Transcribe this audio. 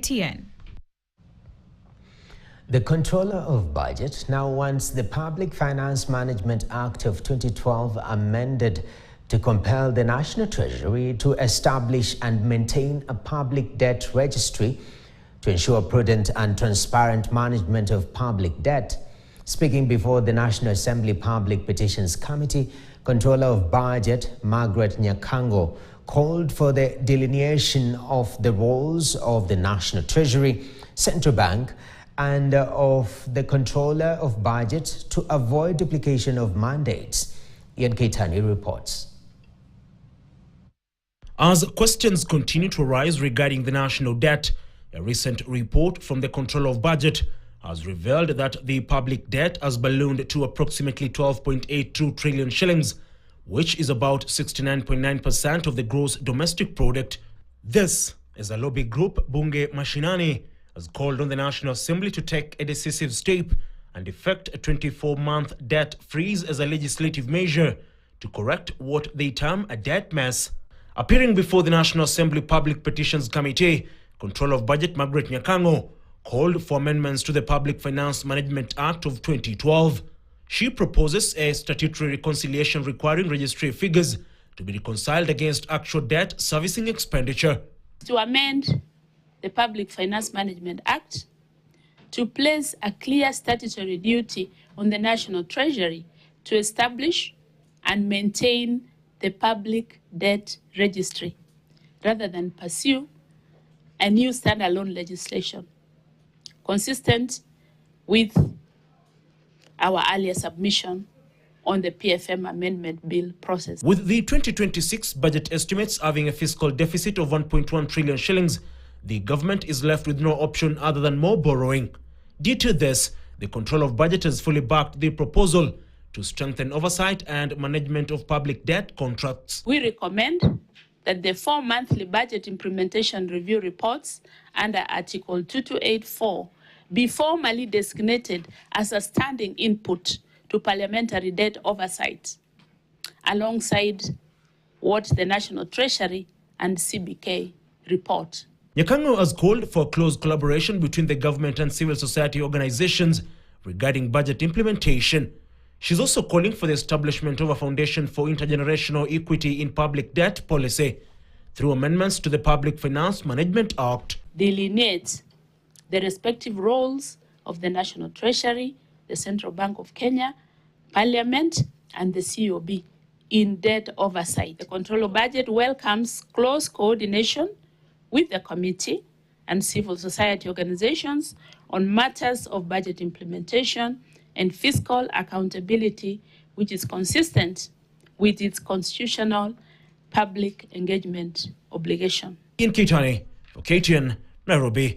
KTN. The Controller of Budget now wants the Public Finance Management Act of 2012 amended to compel the National Treasury to establish and maintain a public debt registry to ensure prudent and transparent management of public debt. Speaking before the National Assembly Public Petitions Committee, Controller of Budget Margaret Nyakango called for the delineation of the roles of the National Treasury, Central Bank, and of the Controller of Budget to avoid duplication of mandates. Ian Keitani reports. As questions continue to arise regarding the national debt, a recent report from the Controller of Budget has revealed that the public debt has ballooned to approximately 12.82 trillion shillings, which is about 69.9% of the gross domestic product. This is a lobby group, Bunge Mashinani, has called on the National Assembly to take a decisive step and effect a 24-month debt freeze as a legislative measure to correct what they term a debt mess. Appearing before the National Assembly Public Petitions Committee, Controller of Budget Margaret Nyakango called for amendments to the Public Finance Management Act of 2012. She proposes a statutory reconciliation requiring registry figures to be reconciled against actual debt servicing expenditure. To amend the Public Finance Management Act to place a clear statutory duty on the National Treasury to establish and maintain the public debt registry, rather than pursue a new standalone legislation consistent with our earlier submission on the PFM amendment bill process. With the 2026 budget estimates having a fiscal deficit of 1.1 trillion shillings, the government is left with no option other than more borrowing. Due to this, the Controller of Budget has fully backed the proposal to strengthen oversight and management of public debt contracts. We recommend that the 4 monthly budget implementation review reports under Article 2284 be formally designated as a standing input to parliamentary debt oversight, alongside what the National Treasury and CBK report. Nyakango has called for close collaboration between the government and civil society organizations regarding budget implementation. She's also calling for the establishment of a foundation for intergenerational equity in public debt policy through amendments to the Public Finance Management Act. Delineates the respective roles of the National Treasury, the Central Bank of Kenya, Parliament, and the COB in debt oversight. The Controller Budget welcomes close coordination with the committee and civil society organizations on matters of budget implementation and fiscal accountability, which is consistent with its constitutional public engagement obligation. Ian Keitani for KTN, Nairobi.